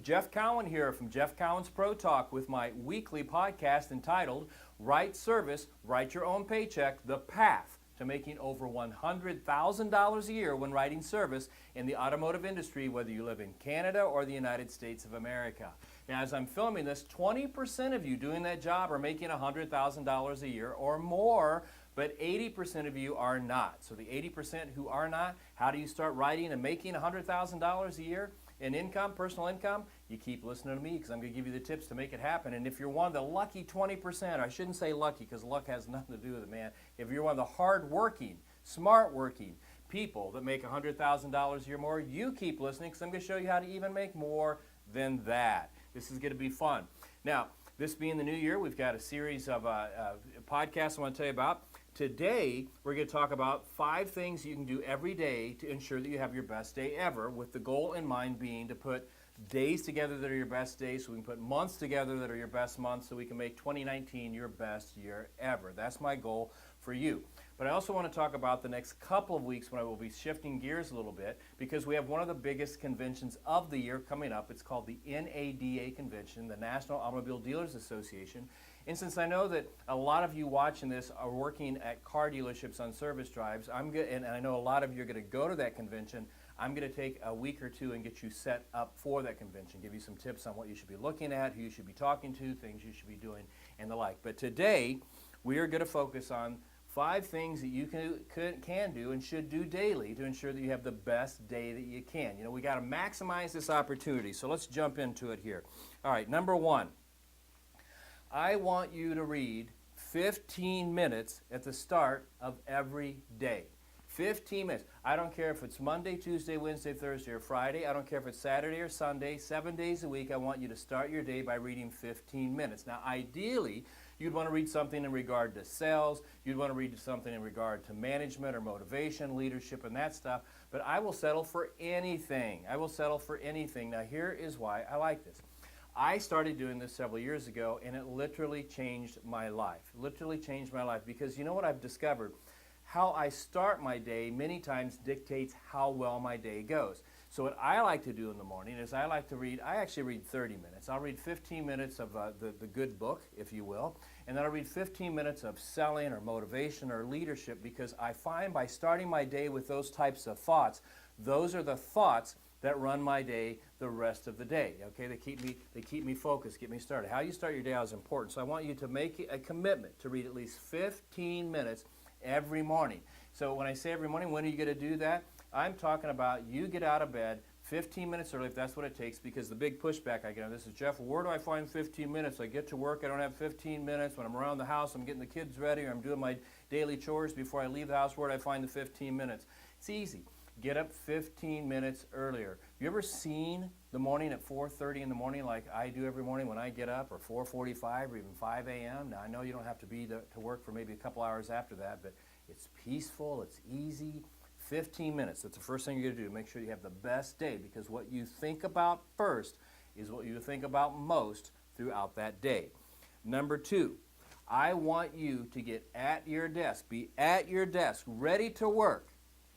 Jeff Cowan here from Jeff Cowan's Pro Talk with my weekly podcast entitled Right Service, Write Your Own Paycheck, The Path to Making Over $100,000 a year when writing service in the automotive industry, whether you live in Canada or the United States of America. Now, as I'm filming this, 20% of you doing that job are making $100,000 a year or more, but 80% of you are not. So the 80% who are not, how do you start writing and making $100,000 a year in income, personal income? You keep listening to me because I'm going to give you the tips to make it happen. And if you're one of the lucky 20%, I shouldn't say lucky because luck has nothing to do with it, man. If you're one of the hard-working, smart-working people that make $100,000 a year more, you keep listening because I'm going to show you how to even make more than that. This is going to be fun. Now, this being the new year, we've got a series of podcasts I want to tell you about. Today, we're going to talk about 5 things you can do every day to ensure that you have your best day ever, with the goal in mind being to put days together that are your best days, so we can put months together that are your best months, so we can make 2019 your best year ever. That's my goal for you. But I also want to talk about the next couple of weeks when I will be shifting gears a little bit, because we have one of the biggest conventions of the year coming up. It's called the NADA Convention, the National Automobile Dealers Association. And since I know that a lot of you watching this are working at car dealerships on service drives, and I know a lot of you are going to go to that convention, I'm going to take a week or two and get you set up for that convention, give you some tips on what you should be looking at, who you should be talking to, things you should be doing, and the like. But today, we are going to focus on 5 things that you can do and should do daily to ensure that you have the best day that you can. You know, we got to maximize this opportunity, so let's jump into it here. All right, number 1. I want you to read 15 minutes at the start of every day. 15 minutes. I don't care if it's Monday, Tuesday, Wednesday, Thursday, or Friday. I don't care if it's Saturday or Sunday. 7 days a week, I want you to start your day by reading 15 minutes. Now, ideally, you'd want to read something in regard to sales. You'd want to read something in regard to management or motivation, leadership, and that stuff. But I will settle for anything. I will settle for anything. Now, here is why I like this. I started doing this several years ago, and it literally changed my life. Literally changed my life, because you know what I've discovered? How I start my day many times dictates how well my day goes. So what I like to do in the morning is I like to read, I actually read 30 minutes. I'll read 15 minutes of the good book, if you will, and then I'll read 15 minutes of selling or motivation or leadership, because I find by starting my day with those types of thoughts, those are the thoughts that run my day the rest of the day. Okay, they keep me focused, get me started. How you start your day is important. So I want you to make a commitment to read at least 15 minutes every morning. So when I say every morning, when are you going to do that? I'm talking about you get out of bed 15 minutes early, if that's what it takes, because the big pushback I get on this is, Jeff, where do I find 15 minutes? I get to work, I don't have 15 minutes. When I'm around the house, I'm getting the kids ready, or I'm doing my daily chores before I leave the house. Where do I find the 15 minutes? It's easy. Get up 15 minutes earlier. You ever seen the morning at 4:30 in the morning like I do every morning when I get up, or 4:45 or even 5 a.m.? Now, I know you don't have to be to work for maybe a couple hours after that, but it's peaceful, it's easy. 15 minutes, that's the first thing you're going to do. Make sure you have the best day, because what you think about first is what you think about most throughout that day. Number 2, I want you to get at your desk, be at your desk, ready to work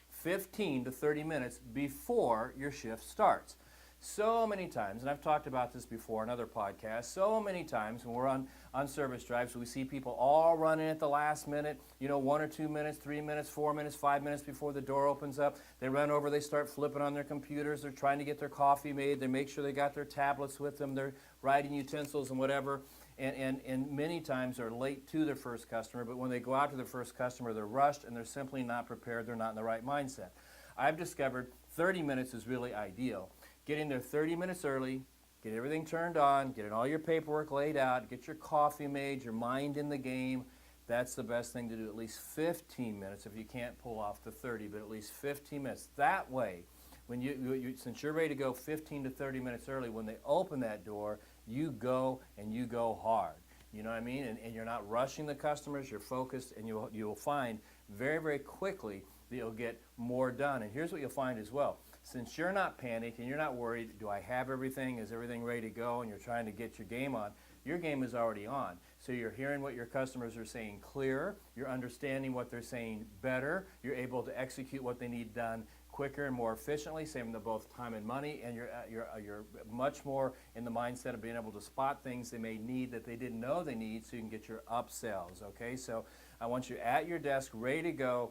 15 to 30 minutes before your shift starts. So many times, and I've talked about this before in other podcasts, so many times when we're on service drives, we see people all running at the last minute, 1 or 2 minutes, 3 minutes, 4 minutes, 5 minutes before the door opens up. They run over, they start flipping on their computers, they're trying to get their coffee made, they make sure they got their tablets with them, their writing utensils and whatever, and many times they're late to their first customer, but when they go out to their first customer, they're rushed and they're simply not prepared, they're not in the right mindset. I've discovered 30 minutes is really ideal. Getting there 30 minutes early, get everything turned on, getting all your paperwork laid out, get your coffee made, your mind in the game. That's the best thing to do. At least 15 minutes if you can't pull off the 30, but at least 15 minutes. That way, when since you're ready to go 15 to 30 minutes early, when they open that door, you go and you go hard. You know what I mean? And you're not rushing the customers, you're focused, and you'll find very, very quickly that you'll get more done. And here's what you'll find as well. Since you're not panicked and you're not worried, do I have everything? Is everything ready to go? And you're trying to get your game on. Your game is already on. So you're hearing what your customers are saying clearer. You're understanding what they're saying better. You're able to execute what they need done quicker and more efficiently, saving them both time and money, and you're much more in the mindset of being able to spot things they may need that they didn't know they need, so you can get your upsells. Okay, so I want you at your desk, ready to go,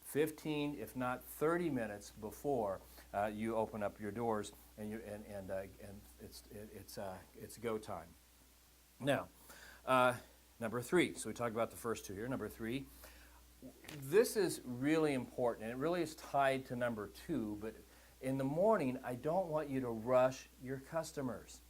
15, if not 30 minutes before you open up your doors, and it's go time. Now, number 3. So we talked about the first 2 here. Number 3. This is really important, and it really is tied to number 2, but in the morning, I don't want you to rush your customers.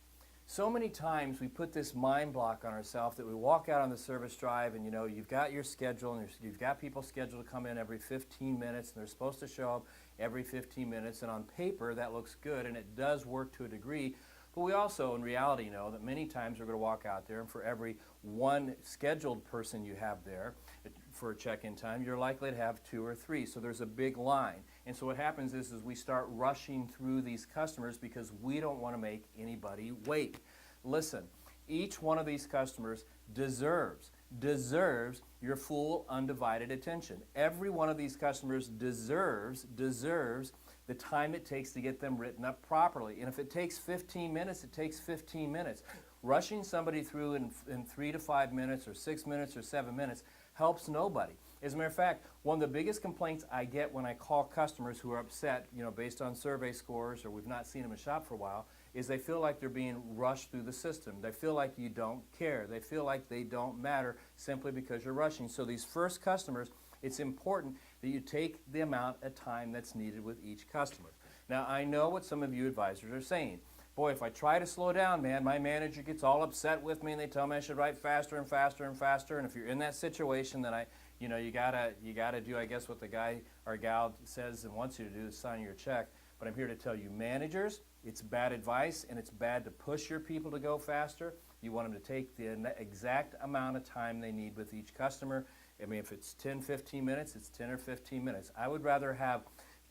So many times we put this mind block on ourselves that we walk out on the service drive and you've got your schedule and you've got people scheduled to come in every 15 minutes and they're supposed to show up every 15 minutes, and on paper that looks good and it does work to a degree. But we also, in reality, know that many times we're going to walk out there, and for every one scheduled person you have there for a check-in time, you're likely to have 2 or 3. So there's a big line. And so what happens is we start rushing through these customers because we don't want to make anybody wait. Listen, each one of these customers deserves your full undivided attention. Every one of these customers deserves the time it takes to get them written up properly. And if it takes 15 minutes, it takes 15 minutes. Rushing somebody through in 3 to 5 minutes or 6 minutes or 7 minutes helps nobody. As a matter of fact, one of the biggest complaints I get when I call customers who are upset, based on survey scores or we've not seen them in shop for a while, is they feel like they're being rushed through the system. They feel like you don't care. They feel like they don't matter simply because you're rushing. So these first customers, it's important that you take the amount of time that's needed with each customer. Now, I know what some of you advisors are saying. Boy, if I try to slow down, man, my manager gets all upset with me and they tell me I should write faster and faster and faster. And if you're in that situation, then you gotta do, I guess, what the guy or gal says and wants you to do is sign your check. But I'm here to tell you, managers, it's bad advice and it's bad to push your people to go faster. You want them to take the exact amount of time they need with each customer. I mean, if it's 10, 15 minutes, it's 10 or 15 minutes. I would rather have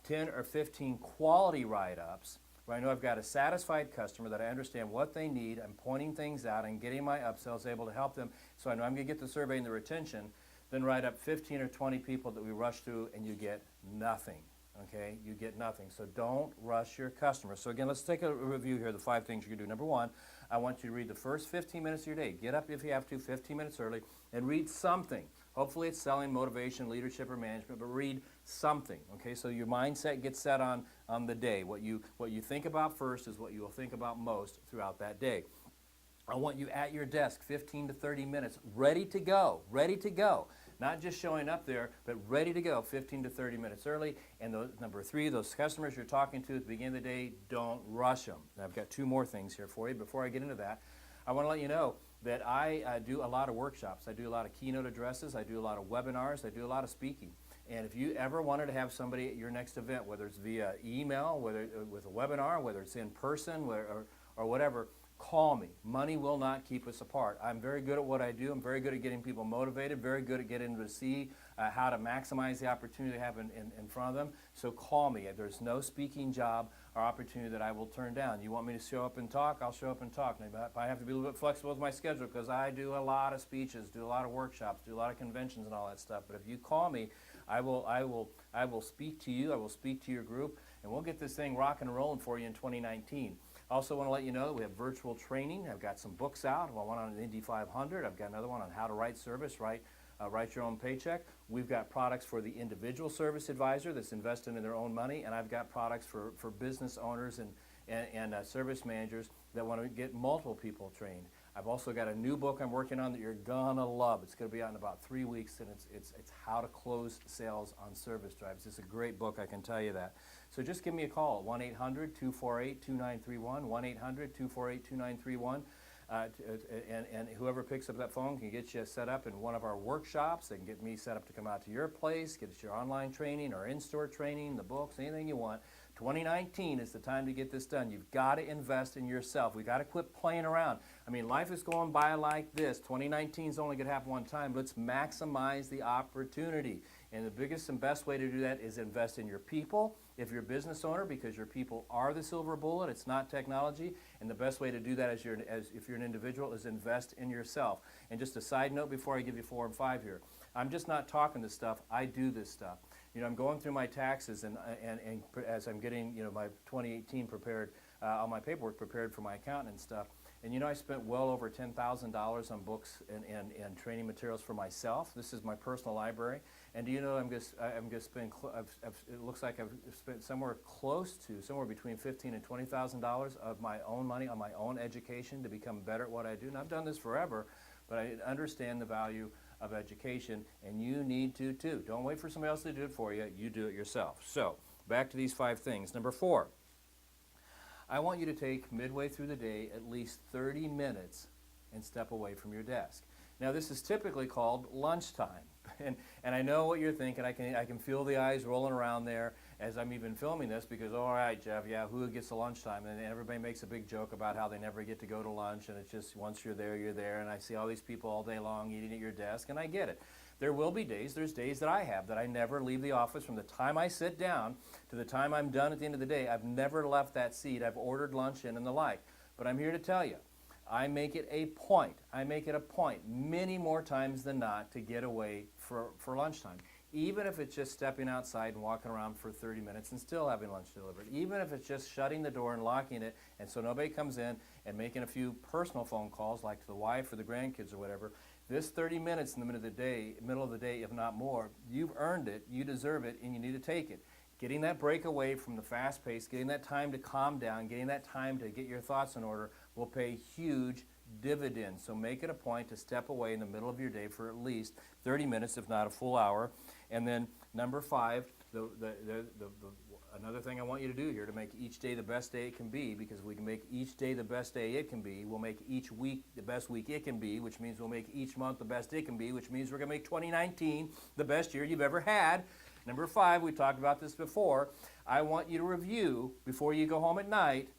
10 or 15 quality write-ups where I know I've got a satisfied customer, that I understand what they need, I'm pointing things out and getting my upsells able to help them, so I know I'm going to get the survey and the retention, then write up 15 or 20 people that we rush through and you get nothing. Okay, you get nothing. So don't rush your customers. So again, let's take a review here of the 5 things you can do. Number 1, I want you to read the first 15 minutes of your day. Get up if you have to, 15 minutes early, and read something. Hopefully it's selling, motivation, leadership, or management, but read something. Okay, so your mindset gets set on the day. What you think about first is what you will think about most throughout that day. I want you at your desk 15 to 30 minutes, ready to go, Not just showing up there, but ready to go 15 to 30 minutes early. And number 3, those customers you're talking to at the beginning of the day, don't rush them. And I've got 2 more things here for you. Before I get into that, I want to let you know that I do a lot of workshops. I do a lot of keynote addresses. I do a lot of webinars. I do a lot of speaking. And if you ever wanted to have somebody at your next event, whether it's via email, whether with a webinar, whether it's in person, or whatever, call me. Money will not keep us apart. I'm very good at what I do. I'm very good at getting people motivated, very good at getting them to see how to maximize the opportunity they have in front of them. So call me. There's no speaking job or opportunity that I will turn down. You want me to show up and talk? I'll show up and talk. I have to be a little bit flexible with my schedule because I do a lot of speeches, do a lot of workshops, do a lot of conventions and all that stuff. But if you call me, I will speak to you. I will speak to your group, and we'll get this thing rocking and rolling for you in 2019. I also want to let you know that we have virtual training. I've got some books out. One on the Indy 500. I've got another one on how to write service, write your own paycheck. We've got products for the individual service advisor that's investing in their own money, and I've got products for business owners and service managers that want to get multiple people trained. I've also got a new book I'm working on that you're gonna love. It's going to be out in about 3 weeks, and it's how to close sales on service drives. It's a great book, I can tell you that. So just give me a call at 1-800-248-2931, 1-800-248-2931. And whoever picks up that phone can get you set up in one of our workshops. They can get me set up to come out to your place, get us your online training or in-store training, the books, anything you want. 2019 is the time to get this done. You've got to invest in yourself. We've got to quit playing around. I mean, life is going by like this. 2019 is only going to happen one time. Let's maximize the opportunity. And the biggest and best way to do that is invest in your people. If you're a business owner, because your people are the silver bullet, it's not technology. And the best way to do that if you're an individual is invest in yourself. And just a side note before I give you 4 and 5 here, I'm just not talking this stuff. I do this stuff. I'm going through my taxes and as I'm getting, my 2018 prepared, all my paperwork prepared for my accountant and stuff. And I spent well over $10,000 on books and training materials for myself. This is my personal library. And do you know I'm going to spend, it looks like I've spent somewhere between $15,000 and $20,000 of my own money on my own education to become better at what I do. And I've done this forever, but I understand the value of education, and you need to too. Don't wait for somebody else to do it for you. You do it yourself. So back to these 5 things. Number 4. I want you to take midway through the day at least 30 minutes and step away from your desk. Now this is typically called lunchtime. And I know what you're thinking. I can feel the eyes rolling around there as I'm even filming this because, all right, Jeff, yeah, who gets to lunchtime? And everybody makes a big joke about how they never get to go to lunch, and it's just once you're there, you're there. And I see all these people all day long eating at your desk, and I get it. There will be days, there's days that I have that I never leave the office from the time I sit down to the time I'm done at the end of the day. I've never left that seat. I've ordered lunch in and the like. But I'm here to tell you, I make it a point many more times than not to get away for lunchtime. Even if it's just stepping outside and walking around for 30 minutes and still having lunch delivered. Even if it's just shutting the door and locking it and so nobody comes in and making a few personal phone calls like to the wife or the grandkids or whatever. This 30 minutes in the middle of the day, if not more, you've earned it, you deserve it, and you need to take it. Getting that break away from the fast pace, getting that time to calm down, getting that time to get your thoughts in order will pay huge dividends. So make it a point to step away in the middle of your day for at least 30 minutes, if not a full hour. And then number 5, another thing I want you to do here to make each day the best day it can be, because if we can make each day the best day it can be, we'll make each week the best week it can be, which means we'll make each month the best it can be, which means we're going to make 2019 the best year you've ever had. Number 5, we talked about this before. I want you to review, before you go home at night,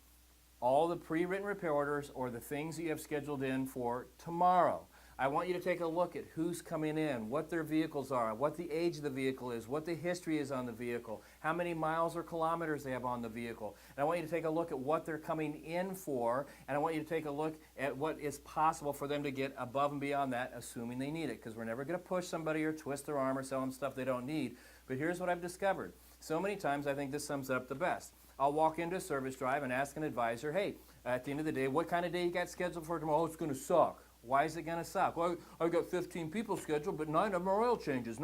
all the pre-written repair orders or the things that you have scheduled in for tomorrow. I want you to take a look at who's coming in, what their vehicles are, what the age of the vehicle is, what the history is on the vehicle, how many miles or kilometers they have on the vehicle. And I want you to take a look at what they're coming in for, and I want you to take a look at what is possible for them to get above and beyond that, assuming they need it, because we're never going to push somebody or twist their arm or sell them stuff they don't need. But here's what I've discovered. So many times I think this sums it up the best. I'll walk into a service drive and ask an advisor, hey, at the end of the day, what kind of day you got scheduled for tomorrow? Oh, it's going to suck. Why is it going to suck? Well, I've got 15 people scheduled, but 9 of them are oil changes.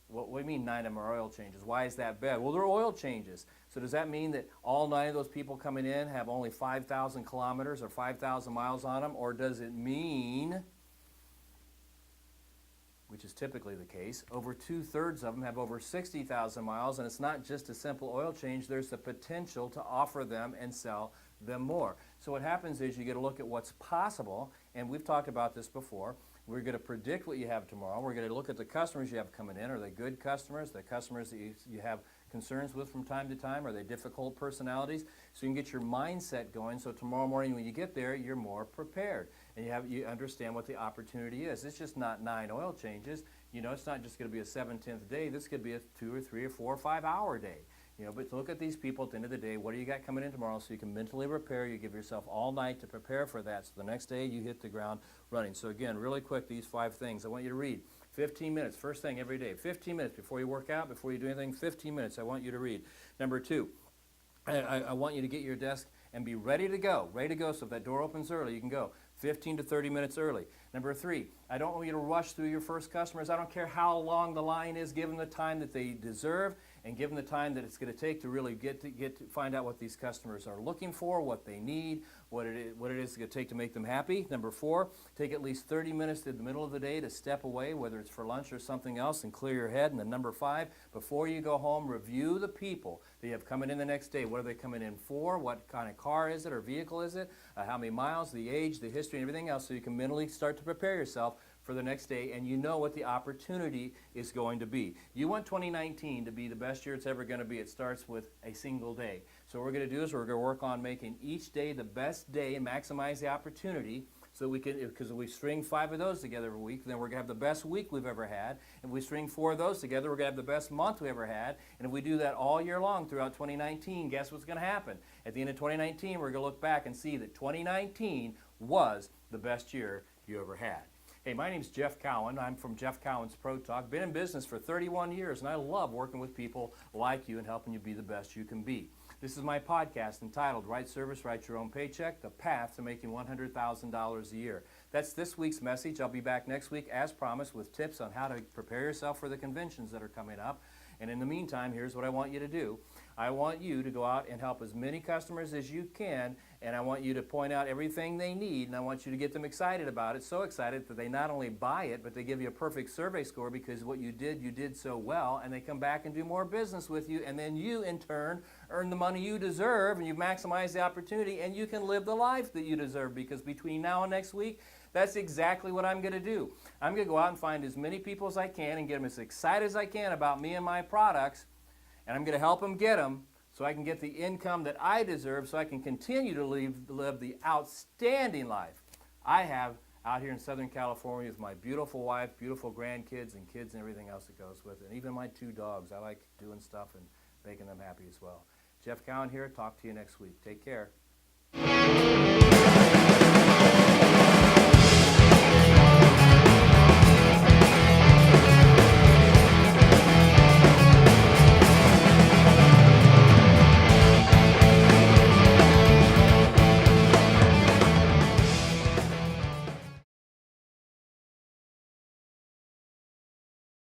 What do you mean 9 of them are oil changes? Why is that bad? Well, they're oil changes. So does that mean that all 9 of those people coming in have only 5,000 kilometers or 5,000 miles on them? Or does it mean, which is typically the case, over 2/3 of them have over 60,000 miles, and it's not just a simple oil change. There's the potential to offer them and sell them more. So what happens is you get a look at what's possible, and we've talked about this before. We're going to predict what you have tomorrow. We're going to look at the customers you have coming in. Are they good customers? The customers that you have concerns with from time to time? Are they difficult personalities? So you can get your mindset going so tomorrow morning when you get there, you're more prepared. And you understand what the opportunity is. It's just not 9 oil changes. It's not just going to be a 7/10 day. This could be a 2 or 3 or 4 or 5 hour day. But look at these people at the end of the day. What do you got coming in tomorrow so you can mentally prepare? You give yourself all night to prepare for that. So the next day you hit the ground running. So again, really quick, these 5 things. I want you to read 15 minutes, first thing every day. 15 minutes before you work out, before you do anything, 15 minutes I want you to read. Number 2, I want you to get your desk and be ready to go. Ready to go, so if that door opens early, you can go 15 to 30 minutes early. Number 3, I don't want you to rush through your first customers. I don't care how long the line is. Give them the time that they deserve, and give them the time that it's going to take to really get to find out what these customers are looking for, what they need, what it is going to take to make them happy. Number 4, take at least 30 minutes in the middle of the day to step away, whether it's for lunch or something else, and clear your head. And then number 5, before you go home, review the people that you have coming in the next day. What are they coming in for? What kind of car is it or vehicle is it? How many miles, the age, the history, and everything else, so you can mentally start to prepare yourself for the next day, and you know what the opportunity is going to be. You want 2019 to be the best year it's ever going to be. It starts with a single day. So what we're going to do is we're going to work on making each day the best day and maximize the opportunity, so we can, because if we string 5 of those together every week, then we're going to have the best week we've ever had. If we string 4 of those together, we're going to have the best month we ever had. And if we do that all year long throughout 2019, guess what's going to happen? At the end of 2019, we're going to look back and see that 2019 was the best year you ever had. Hey, my name's Jeff Cowan. I'm from Jeff Cowan's Pro Talk. Been in business for 31 years, and I love working with people like you and helping you be the best you can be. This is my podcast entitled Right Service, Write Your Own Paycheck, The Path to Making $100,000 a Year. That's this week's message. I'll be back next week, as promised, with tips on how to prepare yourself for the conventions that are coming up. And in the meantime, here's what I want you to do. I want you to go out and help as many customers as you can, and I want you to point out everything they need, and I want you to get them excited about it, so excited that they not only buy it, but they give you a perfect survey score because what you did so well, and they come back and do more business with you, and then you, in turn, earn the money you deserve, and you maximize the opportunity, and you can live the life that you deserve, because between now and next week, that's exactly what I'm going to do. I'm going to go out and find as many people as I can and get them as excited as I can about me and my products, and I'm going to help them get them so I can get the income that I deserve so I can continue to live the outstanding life I have out here in Southern California with my beautiful wife, beautiful grandkids, and kids and everything else that goes with it. And even my 2 dogs. I like doing stuff and making them happy as well. Jeff Cowan here. Talk to you next week. Take care.